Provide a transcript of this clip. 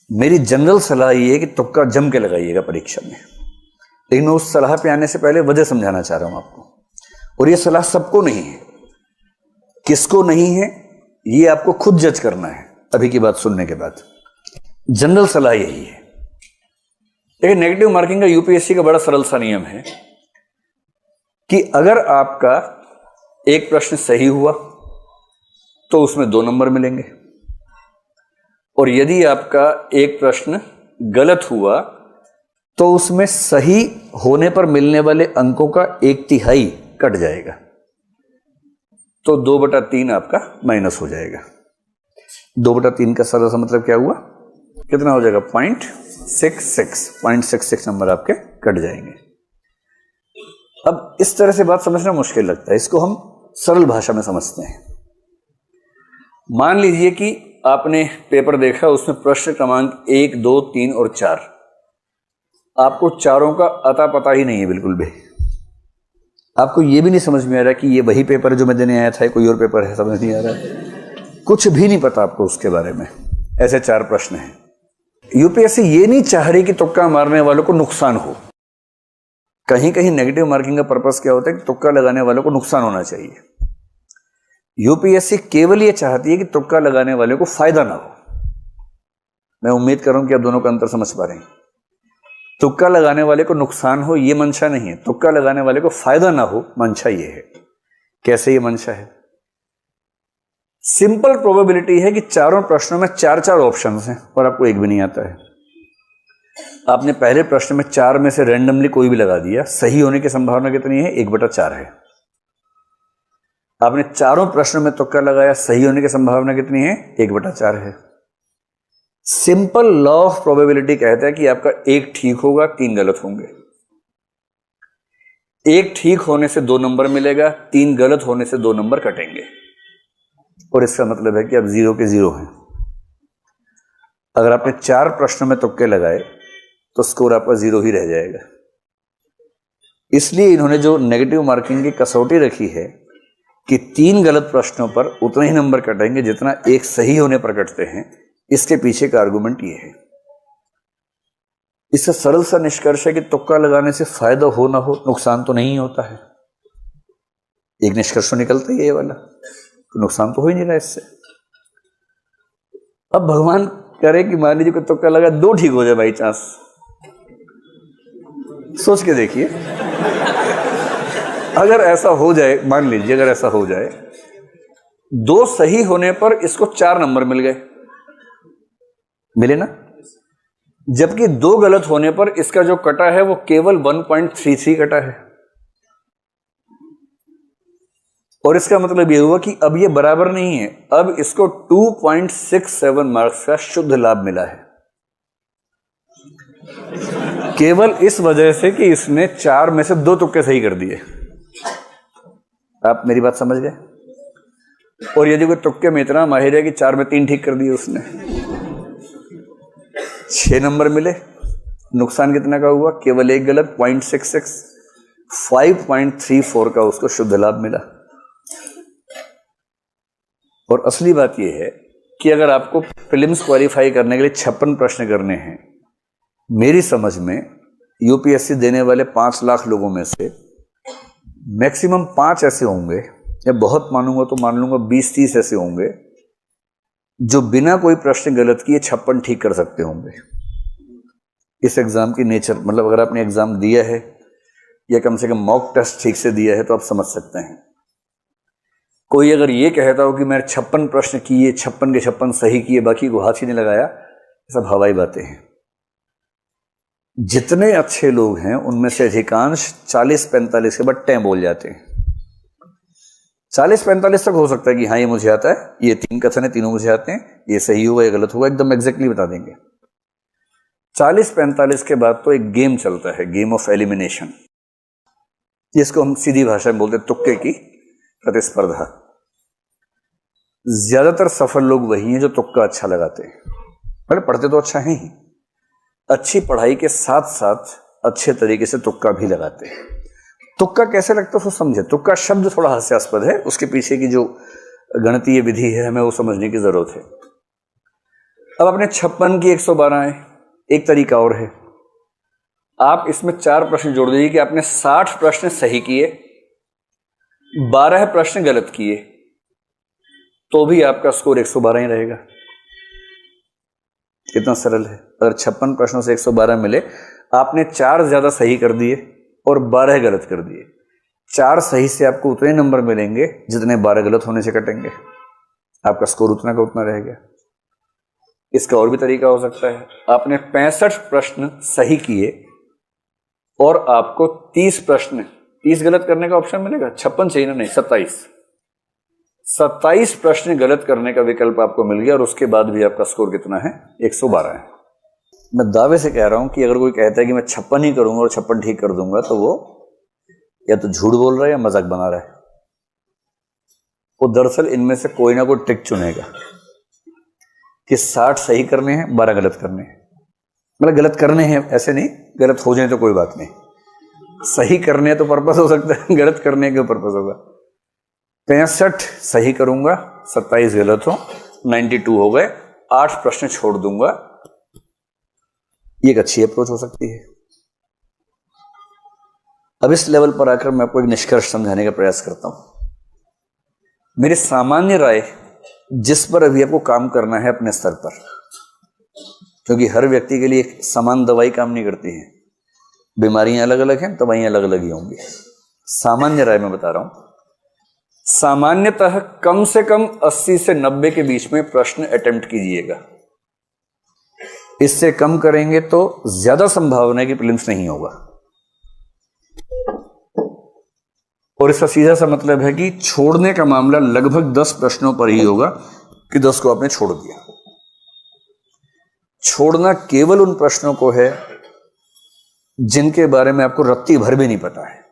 मेरी जनरल सलाह ये है कि तुक्का जम के लगाइएगा परीक्षा में, लेकिन मैं उस सलाह पे आने से पहले वजह समझाना चाह रहा हूं आपको। और ये सलाह सबको नहीं है, किसको नहीं है ये आपको खुद जज करना है अभी की बात सुनने के बाद। जनरल सलाह यही है। देखिए, नेगेटिव मार्किंग का यूपीएससी का बड़ा सरल सा नियम है कि अगर आपका एक प्रश्न सही हुआ तो उसमें 2 नंबर मिलेंगे, और यदि आपका एक प्रश्न गलत हुआ तो उसमें सही होने पर मिलने वाले अंकों का 1/3 कट जाएगा, तो 2/3 आपका माइनस हो जाएगा। 2/3 का सरल सा मतलब क्या हुआ, कितना हो जाएगा, 0.66 नंबर आपके कट जाएंगे। अब इस तरह से बात समझना मुश्किल लगता है, इसको हम सरल भाषा में समझते हैं। मान लीजिए कि आपने पेपर देखा, उसमें प्रश्न क्रमांक 1, 2, 3 और 4, आपको चारों का अता पता ही नहीं है बिल्कुल भी। आपको यह भी नहीं समझ में आ रहा कि ये वही पेपर है जो मैं देने आया था, कोई और पेपर है, समझ नहीं आ रहा है, कुछ भी नहीं पता आपको उसके बारे में। ऐसे 4 प्रश्न हैं। यूपीएससी ये नहीं चाह रही कि तुक्का मारने वालों को नुकसान हो। कहीं कहीं नेगेटिव मार्किंग का पर्पस क्या होता है कि तुक्का लगाने वालों को नुकसान होना चाहिए। यूपीएससी केवल ये चाहती है कि तुक्का लगाने वाले को फायदा ना हो। मैं उम्मीद कर रहा हूं कि आप दोनों का अंतर समझ पा रहे हैं। तुक्का लगाने वाले को नुकसान हो ये मंशा नहीं है, तुक्का लगाने वाले को फायदा ना हो मंशा ये है। कैसे ये मंशा है? सिंपल प्रोबेबिलिटी है कि चारों प्रश्नों में 4-4 ऑप्शंस हैं और आपको एक भी नहीं आता है। आपने पहले प्रश्न में 4 में से रैंडमली कोई भी लगा दिया, सही होने की संभावना कितनी है, 1/4 है। आपने चारों प्रश्नों में तुक्का लगाया, सही होने की संभावना कितनी है, 1/4 है। सिंपल लॉ ऑफ प्रोबेबिलिटी कहता है कि आपका 1 ठीक होगा, 3 गलत होंगे। 1 ठीक होने से 2 नंबर मिलेगा, 3 गलत होने से 2 नंबर कटेंगे, और इसका मतलब है कि आप 0 के 0 हैं। अगर आपने 4 प्रश्नों में तुक्के लगाए तो स्कोर आपका 0 ही रह जाएगा। इसलिए इन्होंने जो नेगेटिव मार्किंग की कसौटी रखी है कि 3 गलत प्रश्नों पर उतने ही नंबर कटेंगे जितना 1 सही होने पर कटते हैं, इसके पीछे का आर्गुमेंट ये है। इसका सरल सा निष्कर्ष है कि तुक्का लगाने से फायदा हो ना हो, नुकसान तो नहीं होता है। एक निष्कर्ष तो निकलता है ये वाला, तो नुकसान तो हो ही नहीं रहा इससे। अब भगवान करे कि मान लीजिए कि तुक्का लगा 2 ठीक हो जाए बाई चांस, सोच के देखिए। अगर ऐसा हो जाए, मान लीजिए अगर ऐसा हो जाए, 2 सही होने पर इसको 4 नंबर मिल गए, मिले ना, जबकि 2 गलत होने पर इसका जो कटा है वो केवल 1.33 कटा है। और इसका मतलब यह हुआ कि अब ये बराबर नहीं है, अब इसको 2.67 मार्क्स का शुद्ध लाभ मिला है, केवल इस वजह से कि इसने 4 में से 2 तुक्के सही कर दिए। आप मेरी बात समझ गए? और यदि कोई तुक्के में इतना माहिर है कि 4 में 3 ठीक कर दिए उसने, 6 नंबर मिले, नुकसान कितना का हुआ, केवल 1 गलत, 0.66, 5.34 का उसको शुद्ध लाभ मिला। और असली बात यह है कि अगर आपको प्रीलिम्स क्वालिफाई करने के लिए 56 प्रश्न करने हैं, मेरी समझ में यूपीएससी देने वाले 5 लाख लोगों में से मैक्सिमम 5 ऐसे होंगे, या बहुत मानूंगा तो मान लूंगा 20-30 ऐसे होंगे जो बिना कोई प्रश्न गलत किए 56 ठीक कर सकते होंगे। इस एग्जाम की नेचर, मतलब अगर आपने एग्जाम दिया है या कम से कम मॉक टेस्ट ठीक से दिया है तो आप समझ सकते हैं। कोई अगर ये कहता हो कि मैंने 56 प्रश्न किए, 56 के 56 सही किए, बाकी को हाथ ही नहीं लगाया, ये सब हवाई बातें हैं। जितने अच्छे लोग हैं उनमें से अधिकांश 40-45 के बाद टें बोल जाते हैं। 40-45 तक हो सकता है कि हाँ ये मुझे आता है, ये 3 कथन है, तीनों मुझे आते हैं, ये सही हुआ, ये गलत हुआ, एकदम एग्जैक्टली बता देंगे। 40-45 के बाद तो एक गेम चलता है, गेम ऑफ एलिमिनेशन, जिसको हम सीधी भाषा में बोलते हैं तुक्के की प्रतिस्पर्धा। ज्यादातर सफल लोग वही हैं जो तुक्का अच्छा लगाते हैं, मतलब पढ़ते तो अच्छा है ही, अच्छी पढ़ाई के साथ साथ अच्छे तरीके से तुक्का भी लगाते हैं। तुक्का कैसे लगता है उसको समझे। तुक्का शब्द थोड़ा हास्यास्पद है, उसके पीछे की जो गणितीय विधि है हमें वो समझने की जरूरत है। अब अपने 56 की 112 है। एक तरीका और है, आप इसमें 4 प्रश्न जोड़ दीजिए कि आपने 60 प्रश्न सही किए, 12 प्रश्न गलत किए, तो भी आपका स्कोर 112 ही रहेगा। कितना सरल है। अगर 56 प्रश्नों से 112 मिले, आपने 4 ज्यादा सही कर दिए और 12 गलत कर दिए, 4 सही से आपको उतने नंबर मिलेंगे जितने 12 गलत होने से कटेंगे, आपका स्कोर उतना का उतना रहेगा। इसका और भी तरीका हो सकता है, आपने 65 प्रश्न सही किए और आपको 30 प्रश्न 30 गलत करने का ऑप्शन मिलेगा, 56 चाहिए ना, नहीं 27 प्रश्न गलत करने का विकल्प आपको मिल गया और उसके बाद भी आपका स्कोर कितना है, 112 है। मैं दावे से कह रहा हूं कि अगर कोई कहता है कि मैं 56 ही करूंगा और 56 ठीक कर दूंगा, तो वो या तो झूठ बोल रहा है या मजाक बना रहा है। वो दरअसल इनमें से कोई ना कोई ट्रिक चुनेगा कि 60 सही करने हैं, 12 गलत करने हैं। मतलब गलत करने हैं ऐसे नहीं, गलत हो जाए तो कोई बात नहीं, सही करने हैं तो पर्पस हो सकता है, गलत करने का पर्पस होगा। 65 सही करूंगा, 27 गलत हो, 92 हो गए, 8 प्रश्न छोड़ दूंगा। ये एक अच्छी अप्रोच हो सकती है। अब इस लेवल पर आकर मैं आपको एक निष्कर्ष समझाने का प्रयास करता हूं। मेरी सामान्य राय, जिस पर अभी आपको काम करना है अपने स्तर पर, क्योंकि हर व्यक्ति के लिए एक समान दवाई काम नहीं करती है, बीमारियां अलग अलग हैं, दवाइयां अलग अलग ही होंगी। सामान्य राय में बता रहा हूं, सामान्यतः कम से कम 80 से 90 के बीच में प्रश्न अटेम्प्ट कीजिएगा। इससे कम करेंगे तो ज्यादा संभावना है कि प्रीलिम्स नहीं होगा। और इसका सीधा सा मतलब है कि छोड़ने का मामला लगभग 10 प्रश्नों पर ही होगा कि 10 को आपने छोड़ दिया। छोड़ना केवल उन प्रश्नों को है जिनके बारे में आपको रत्ती भर भी नहीं पता है।